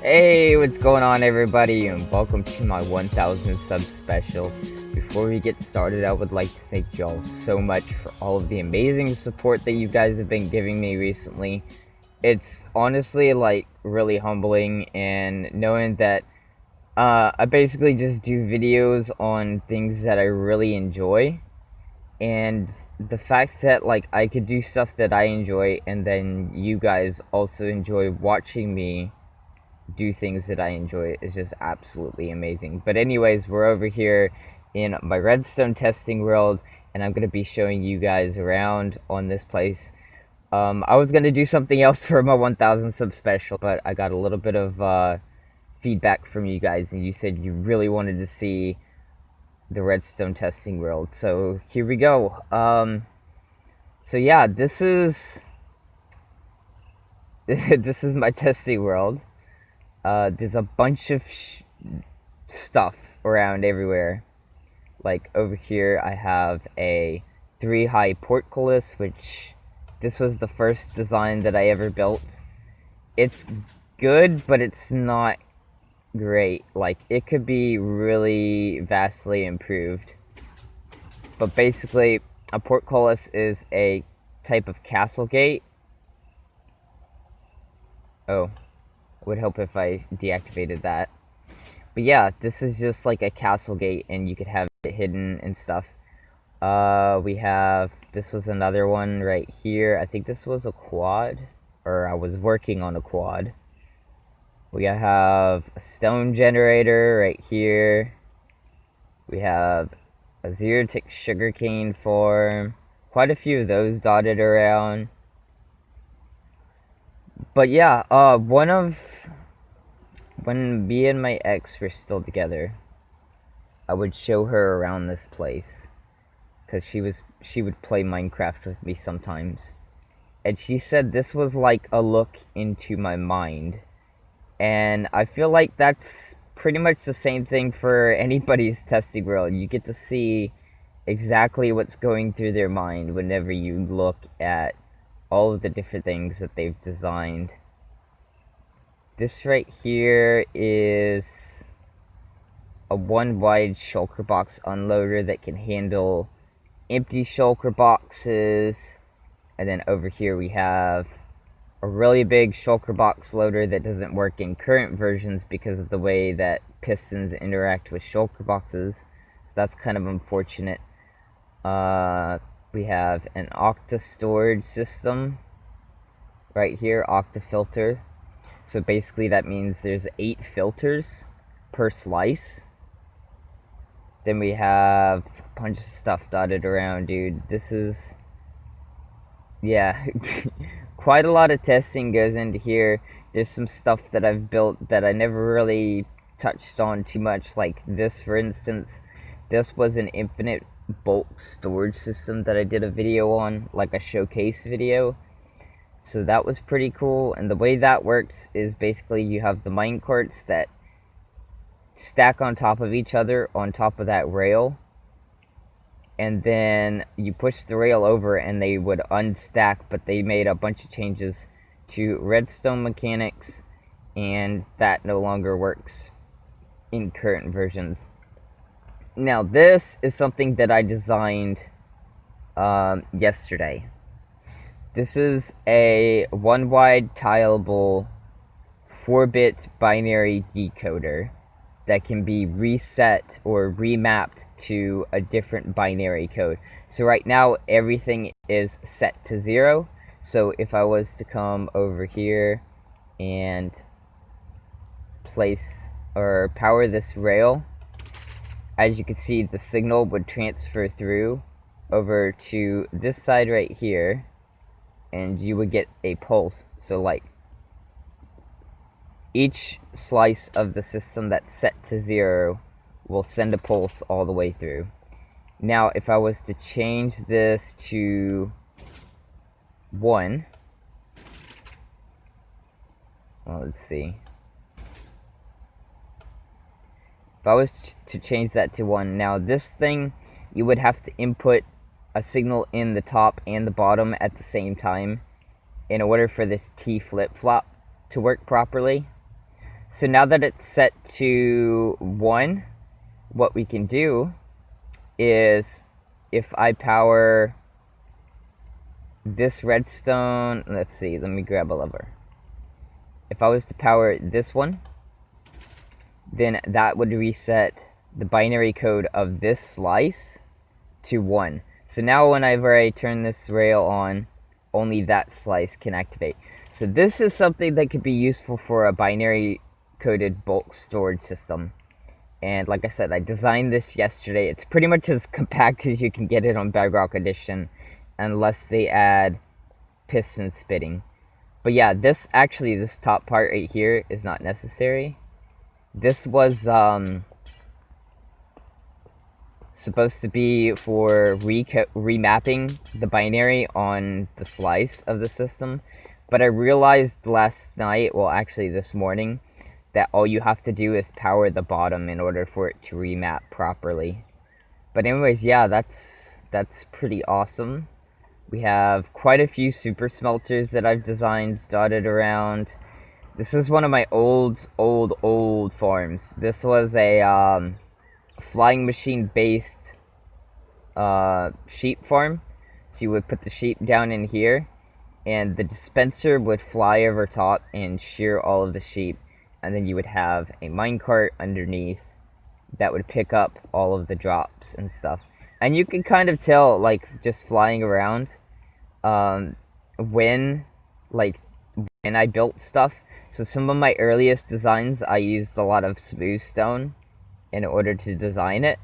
Hey, what's going on, everybody, and welcome to my 1000 sub special. Before we get started, I would like to thank y'all so much for all of the amazing support that you guys have been giving me recently. It's honestly, like, really humbling, and knowing that I basically just do videos on things that I really enjoy, and the fact that, like, I could do stuff that I enjoy, and then you guys also enjoy watching me do things that I enjoy is just absolutely amazing. But anyways, we're over here in my redstone testing world, and I'm going to be showing you guys around on this place. I was going to do something else for my 1000 sub special, but I got a little bit of feedback from you guys, and you said you really wanted to see the redstone testing world. So here we go. So yeah, this is this is my testing world. There's a bunch of stuff around everywhere. Like over here, I have a 3-high portcullis, which this was the first design that I ever built. It's good, but it's not great. Like, it could be really vastly improved. But basically, a portcullis is a type of castle gate. Oh, it would help if I deactivated that. But yeah, this is just like a castle gate, and you could have it hidden and stuff. We have, this was another one right here. I think this was a quad, or I was working on a quad. We have a stone generator right here. We have a zero-tick sugarcane farm. Quite a few of those dotted around. But yeah, when me and my ex were still together, I would show her around this place, because she would play Minecraft with me sometimes, and she said this was like a look into my mind, and I feel like that's pretty much the same thing for anybody's testing world. You get to see exactly what's going through their mind whenever you look at all of the different things that they've designed. This right here is a one-wide shulker box unloader that can handle empty shulker boxes. And then over here we have a really big shulker box loader that doesn't work in current versions because of the way that pistons interact with shulker boxes. So that's kind of unfortunate. We have an octa storage system right here, octa filter. So basically that means there's 8 filters per slice. Then we have a bunch of stuff dotted around, dude. This is, yeah, quite a lot of testing goes into here. There's some stuff that I've built that I never really touched on too much, like this, for instance. This was an infinite bulk storage system that I did a video on, like a showcase video. So that was pretty cool, and the way that works is basically you have the mine carts that stack on top of each other on top of that rail, and then you push the rail over and they would unstack, but they made a bunch of changes to redstone mechanics, and that no longer works in current versions. Now this is something that I designed yesterday. This is a one-wide tileable 4-bit binary decoder that can be reset or remapped to a different binary code. So right now everything is set to 0. So if I was to come over here and place or power this rail, as you can see, the signal would transfer through over to this side right here, and you would get a pulse. So like each slice of the system that's set to 0 will send a pulse all the way through. Now if I was to change this to 1, well, let's see. If I was to change that to 1, now this thing, you would have to input a signal in the top and the bottom at the same time in order for this T flip-flop to work properly. So now that it's set to 1, what we can do is, if I power this redstone, let's see, let me grab a lever. If I was to power this one, then that would reset the binary code of this slice to 1. So now whenever I turn this rail on, only that slice can activate. So this is something that could be useful for a binary coded bulk storage system. And like I said, I designed this yesterday. It's pretty much as compact as you can get it on Bedrock Edition, unless they add piston spitting. But yeah, this top part right here is not necessary. This was supposed to be for remapping the binary on the slice of the system, but I realized last night, well actually this morning, that all you have to do is power the bottom in order for it to remap properly. But anyways, yeah, that's pretty awesome. We have quite a few super smelters that I've designed dotted around. This is one of my old farms. This was a flying machine based sheep farm. So you would put the sheep down in here, and the dispenser would fly over top and shear all of the sheep, and then you would have a minecart underneath that would pick up all of the drops and stuff. And you can kind of tell, like, just flying around, when I built stuff. So some of my earliest designs, I used a lot of smooth stone in order to design it,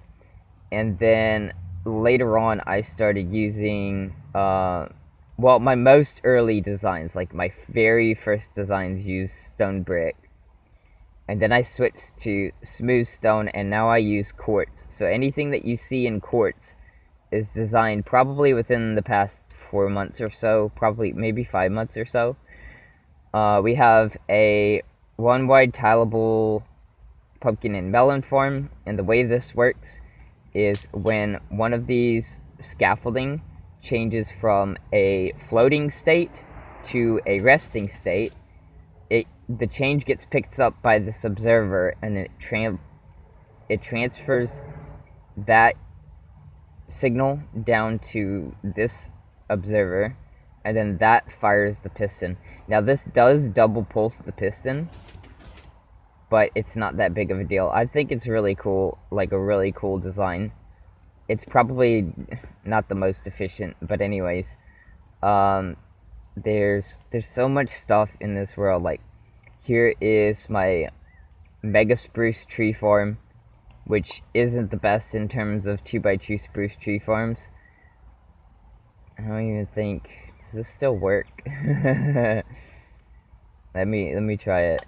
and then later on I started using well, my most early designs, like my very first designs, used stone brick, and then I switched to smooth stone, and now I use quartz. So anything that you see in quartz is designed probably within the past 4 months or so, probably maybe 5 months or so. We have a one wide tileable pumpkin and melon farm, and the way this works is when one of these scaffolding changes from a floating state to a resting state, the change gets picked up by this observer, and it transfers that signal down to this observer, and then that fires the piston. Now this does double pulse the piston, but it's not that big of a deal. I think it's really cool, like a really cool design. It's probably not the most efficient, but anyways, there's so much stuff in this world. Like, here is my mega spruce tree farm, which isn't the best in terms of 2x2 spruce tree farms. I don't even think, does this still work? let me try it.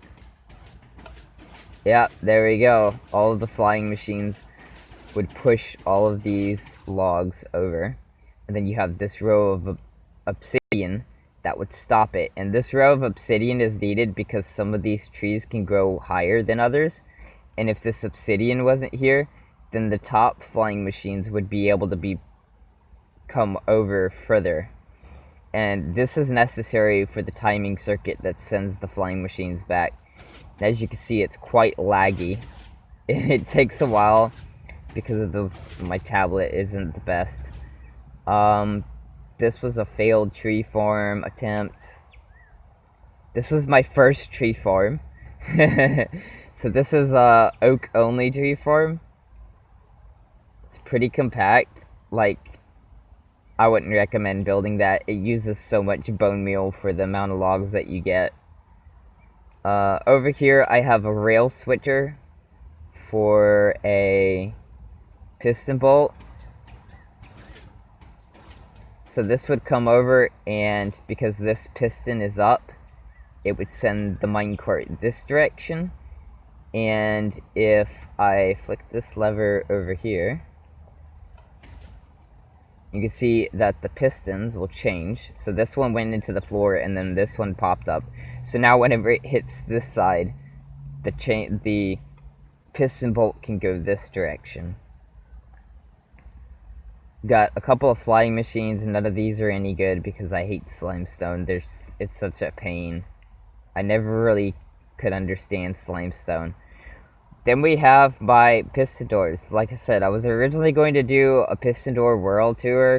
Yeah, there we go. All of the flying machines would push all of these logs over, and then you have this row of obsidian that would stop it. And this row of obsidian is needed because some of these trees can grow higher than others, and if this obsidian wasn't here, then the top flying machines would be able to come over further. And this is necessary for the timing circuit that sends the flying machines back. And as you can see, it's quite laggy. It takes a while because of my tablet isn't the best. This was a failed tree farm attempt. This was my first tree farm. So this is a oak only tree farm. It's pretty compact. Like, I wouldn't recommend building that. It uses so much bone meal for the amount of logs that you get. Over here I have a rail switcher for a piston bolt. So this would come over, and because this piston is up, it would send the minecart this direction. And if I flick this lever over here, you can see that the pistons will change. So this one went into the floor, and then this one popped up. So now whenever it hits this side, the piston bolt can go this direction. Got a couple of flying machines, and none of these are any good because I hate slimestone. It's such a pain. I never really could understand slimestone. Then we have my piston doors. Like I said, I was originally going to do a piston door world tour,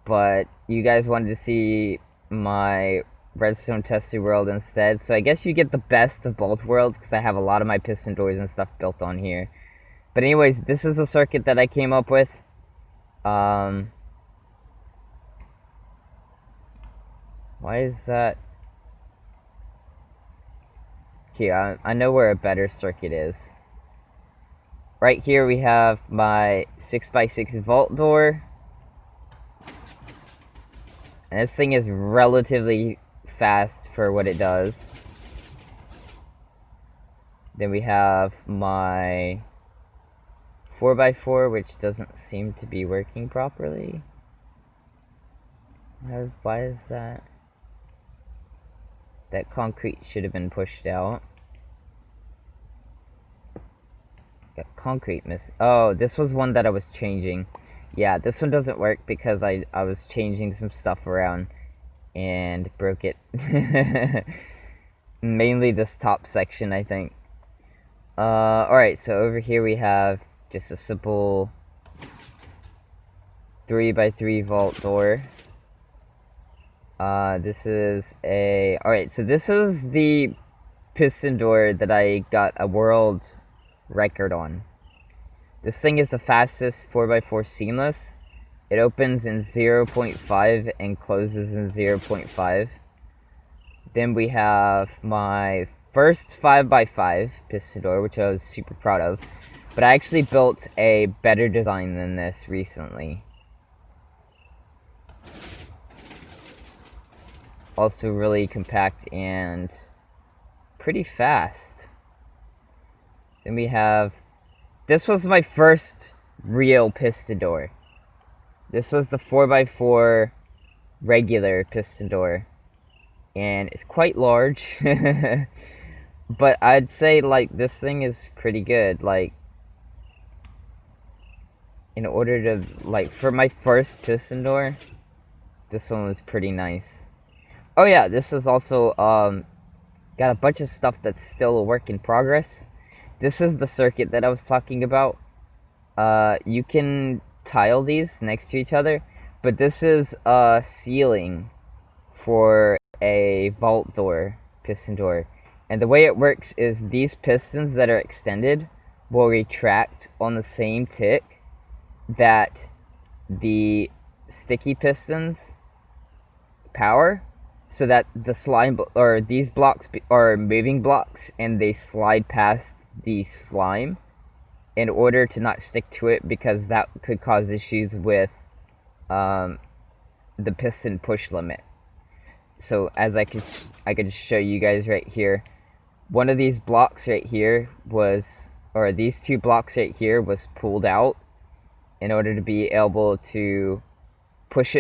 but you guys wanted to see my redstone tested world instead. So I guess you get the best of both worlds because I have a lot of my piston doors and stuff built on here. But anyways, this is a circuit that I came up with. Why is that? Here, I know where a better circuit is. Right here we have my 6x6 vault door. And this thing is relatively fast for what it does. Then we have my 4x4, which doesn't seem to be working properly. Why is that? That concrete should have been pushed out. Got concrete miss. Oh, this was one that I was changing. Yeah, this one doesn't work because I was changing some stuff around and broke it. Mainly this top section, I think. Alright, so over here we have just a simple 3x3 vault door. This is a... Alright, so this is the piston door that I got a world record on. This thing is the fastest 4x4 seamless. It opens in 0.5 and closes in 0.5. Then we have my first 5x5 piston door, which I was super proud of. But I actually built a better design than this recently. Also really compact and pretty fast. Then we have... This was my first real piston door. This was the 4x4 regular piston door. And it's quite large. But I'd say, like, this thing is pretty good. Like, in order to, like, for my first piston door, this one was pretty nice. Oh yeah, this is also, got a bunch of stuff that's still a work in progress. This is the circuit that I was talking about. You can tile these next to each other, but this is a ceiling for a vault door, piston door. And the way it works is these pistons that are extended will retract on the same tick that the sticky pistons power, so that the slime or these blocks are moving blocks and they slide past the slime in order to not stick to it, because that could cause issues with the piston push limit. So as I could show you guys right here, one of these blocks right here was, or these two blocks right here was pulled out in order to be able to push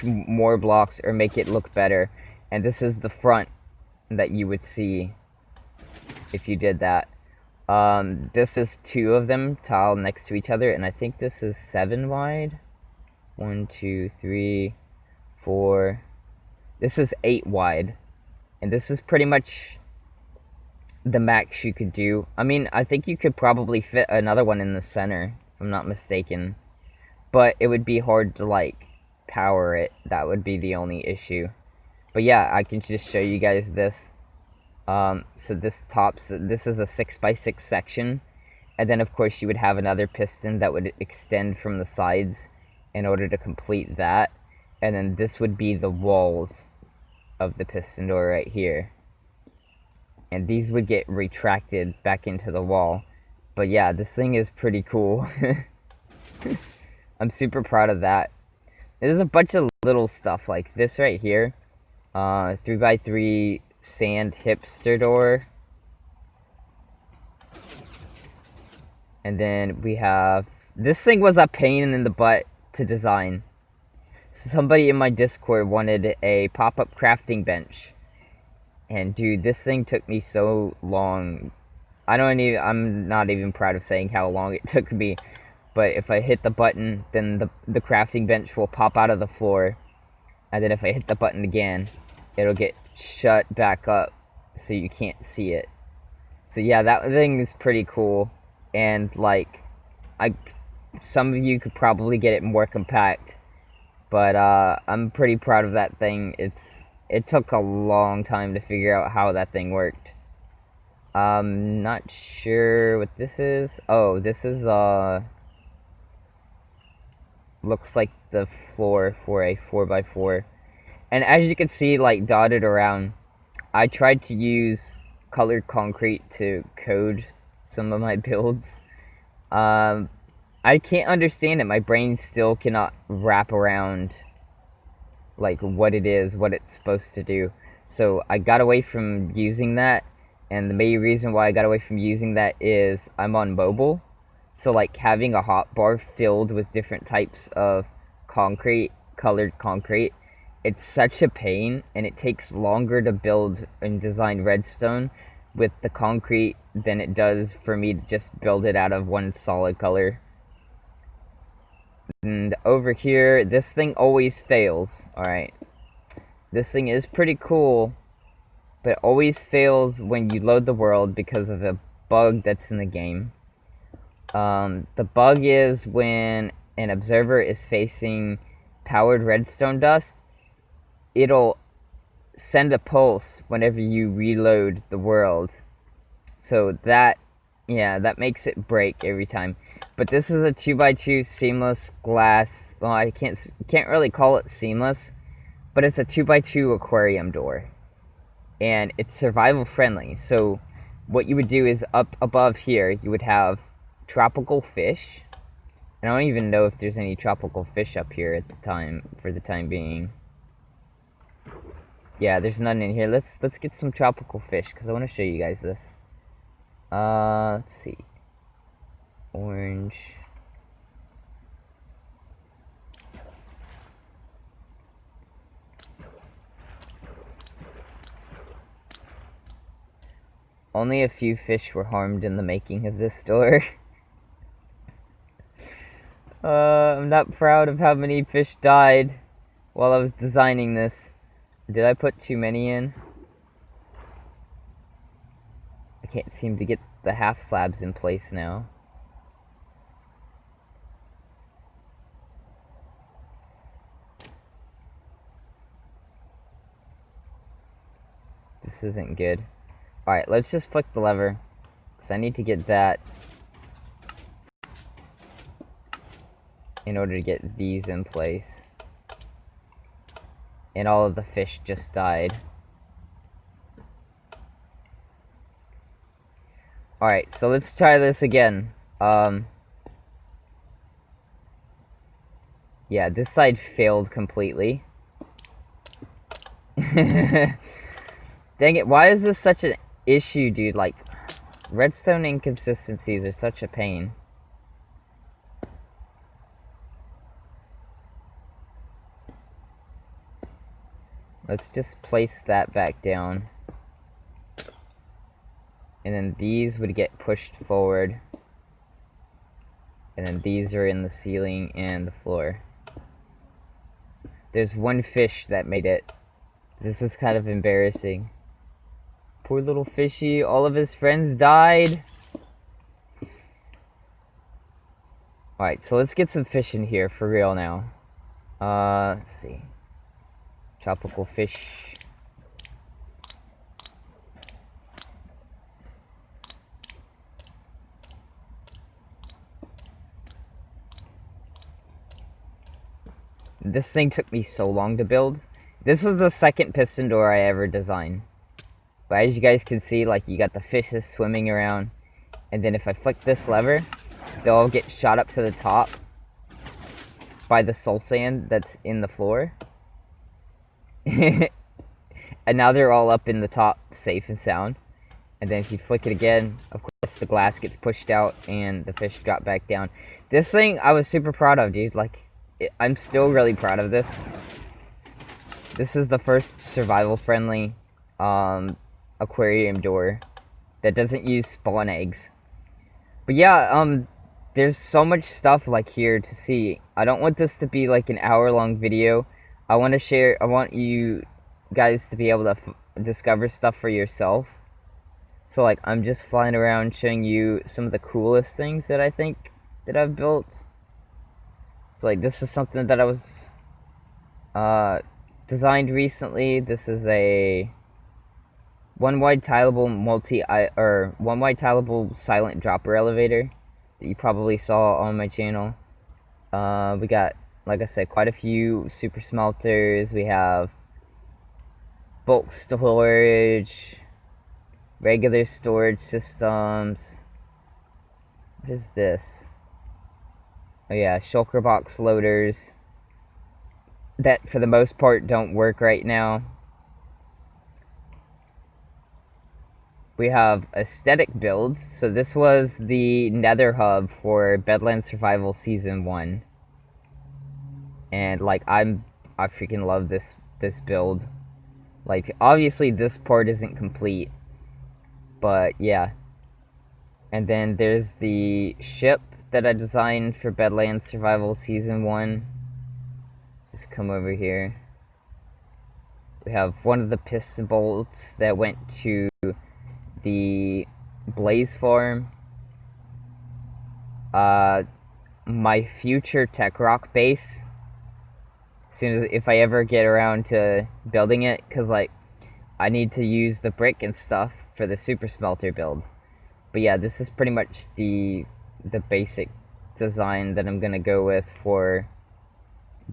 more blocks or make it look better. And this is the front that you would see if you did that. This is two of them tiled next to each other, and I think this is 7 wide. 1, 2, 3, 4. This is 8 wide, and this is pretty much the max you could do. I mean, I think you could probably fit another one in the center, if I'm not mistaken, but it would be hard to, like, power it. That would be the only issue. But yeah, I can just show you guys this. So this is a 6x6 section, and then of course you would have another piston that would extend from the sides in order to complete that, and then this would be the walls of the piston door right here, and these would get retracted back into the wall. But yeah, this thing is pretty cool. I'm super proud of that. There's a bunch of little stuff like this right here, 3x3 sand hipster door, and then we have, this thing was a pain in the butt to design. Somebody in my Discord wanted a pop-up crafting bench, and dude, this thing took me so long. I'm not even proud of saying how long it took me, but if I hit the button, then the crafting bench will pop out of the floor, and then if I hit the button again, it'll get shut back up so you can't see it. So yeah, that thing is pretty cool, and like, I, some of you could probably get it more compact, but I'm pretty proud of that thing. It took a long time to figure out how that thing worked. Not sure what this is. Oh, this is looks like the floor for a 4x4. And as you can see, like dotted around, I tried to use colored concrete to code some of my builds. Um, I can't understand it. My brain still cannot wrap around like what it is, what it's supposed to do. So I got away from using that, and the main reason why I got away from using that is I'm on mobile. So like having a hotbar filled with different types of concrete, colored concrete, it's such a pain, and it takes longer to build and design redstone with the concrete than it does for me to just build it out of one solid color. And over here, this thing always fails. Alright. This thing is pretty cool, but it always fails when you load the world because of a bug that's in the game. The bug is when an observer is facing powered redstone dust, it'll send a pulse whenever you reload the world. So that, yeah, that makes it break every time. But this is a 2x2 seamless glass. Well, I can't really call it seamless, but it's a 2x2 aquarium door, and it's survival friendly. So what you would do is up above here, you would have tropical fish. I don't even know if there's any tropical fish up here at the time, for the time being. Yeah, there's none in here. Let's get some tropical fish because I want to show you guys this. Let's see. Orange. Only a few fish were harmed in the making of this store. I'm not proud of how many fish died while I was designing this. Did I put too many in? I can't seem to get the half slabs in place now. This isn't good. Alright, let's just flick the lever, because I need to get that in order to get these in place. And all of the fish just died. Alright, so let's try this again. Yeah, this side failed completely. Dang it, why is this such an issue, dude? Like, redstone inconsistencies are such a pain. Let's just place that back down. And then these would get pushed forward. And then these are in the ceiling and the floor. There's one fish that made it. This is kind of embarrassing. Poor little fishy, all of his friends died. Alright, so let's get some fish in here for real now. Let's see. Tropical fish. This thing took me so long to build. This was the second piston door I ever designed. But as you guys can see, like, you got the fishes swimming around. And then if I flick this lever, they'll all get shot up to the top by the soul sand that's in the floor. And now they're all up in the top, safe and sound. And then if you flick it again, of course the glass gets pushed out and the fish drop back down. This thing I was super proud of, dude. Like, I'm still really proud of this. This is the first survival-friendly aquarium door that doesn't use spawn eggs. But yeah, there's so much stuff like here to see. I don't want this to be like an hour-long video. I want you guys to be able to discover stuff for yourself. So like I'm just flying around showing you some of the coolest things that I think that I've built. So like this is something that I was uh, designed recently. This is a one wide tileable one wide tileable silent dropper elevator that you probably saw on my channel. We got, like I said, quite a few super smelters. We have bulk storage, regular storage systems. What is this? Oh yeah, shulker box loaders that for the most part don't work right now. We have aesthetic builds. So this was the nether hub for Bedland Survival Season 1. And like I freaking love this build. Like obviously this part isn't complete, but yeah. And then there's the ship that I designed for Bedland Survival Season 1. Just come over here. We have one of the piston bolts that went to the Blaze farm. My future tech rock base. As soon as if I ever get around to building it, because like I need to use the brick and stuff for the super smelter build. But yeah, this is pretty much the basic design that I'm gonna go with for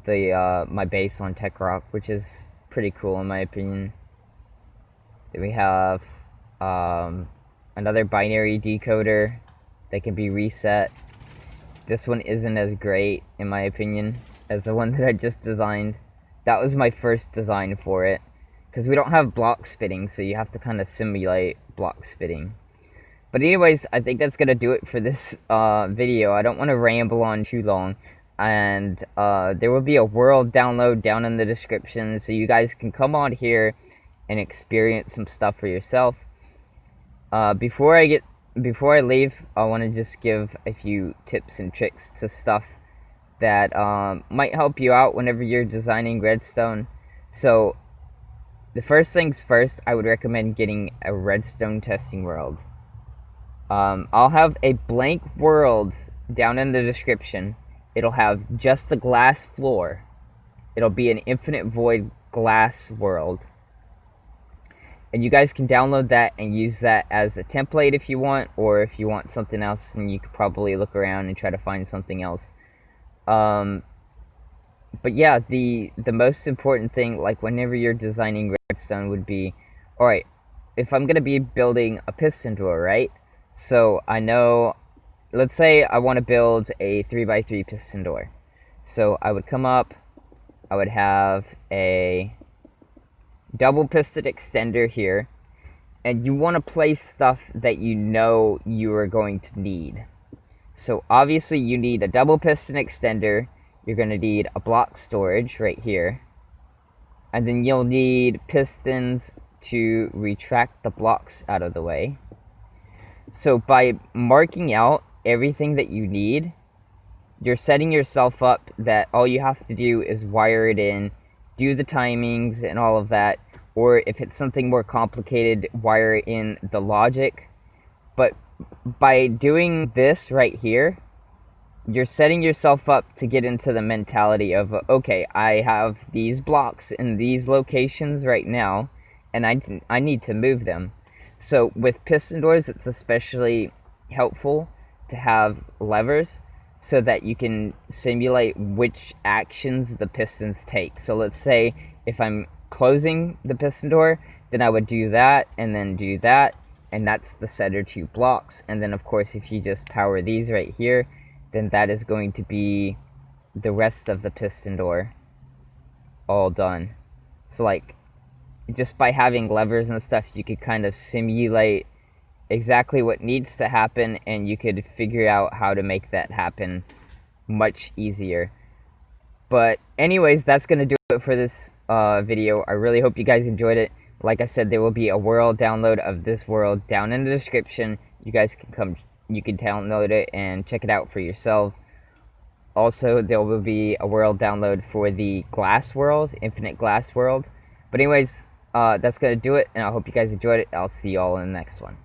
the my base on Tech Rock, which is pretty cool in my opinion. Then we have another binary decoder that can be reset. This one isn't as great in my opinion as the one that I just designed. That was my first design for it, because we don't have block spitting, so you have to kind of simulate block spitting. But anyways, I think that's gonna do it for this video. I don't want to ramble on too long, and there will be a world download down in the description, so you guys can come on here and experience some stuff for yourself. Before I leave, I want to just give a few tips and tricks to stuff that might help you out whenever you're designing redstone. So the first things first, I would recommend getting a redstone testing world. I'll have a blank world down in the description. It'll have just a glass floor. It'll be an infinite void glass world. And you guys can download that and use that as a template if you want, or if you want something else, then you could probably look around and try to find something else. But yeah, the most important thing, like whenever you're designing redstone, would be, alright, if I'm going to be building a piston door, right? So I know, let's say I want to build a 3x3 piston door. So I would come up, I would have a double piston extender here, and you want to place stuff that you know you are going to need. So obviously you need a double piston extender, you're going to need a block storage right here, and then you'll need pistons to retract the blocks out of the way. So by marking out everything that you need, you're setting yourself up that all you have to do is wire it in, do the timings and all of that, or if it's something more complicated, wire in the logic. But by doing this right here, you're setting yourself up to get into the mentality of, okay, I have these blocks in these locations right now, and I need to move them. So with piston doors, it's especially helpful to have levers so that you can simulate which actions the pistons take. So let's say if I'm closing the piston door, then I would do that and then do that, and that's the center two blocks. And then of course if you just power these right here, then that is going to be the rest of the piston door all done. So like, just by having levers and stuff, you could kind of simulate exactly what needs to happen, and you could figure out how to make that happen much easier. But anyways, that's going to do it for this video. I really hope you guys enjoyed it. Like I said, there will be a world download of this world down in the description. You guys can you can download it and check it out for yourselves. Also, there will be a world download for the glass world, infinite glass world. But anyways, That's gonna do it, and I hope you guys enjoyed it. I'll see you all in the next one.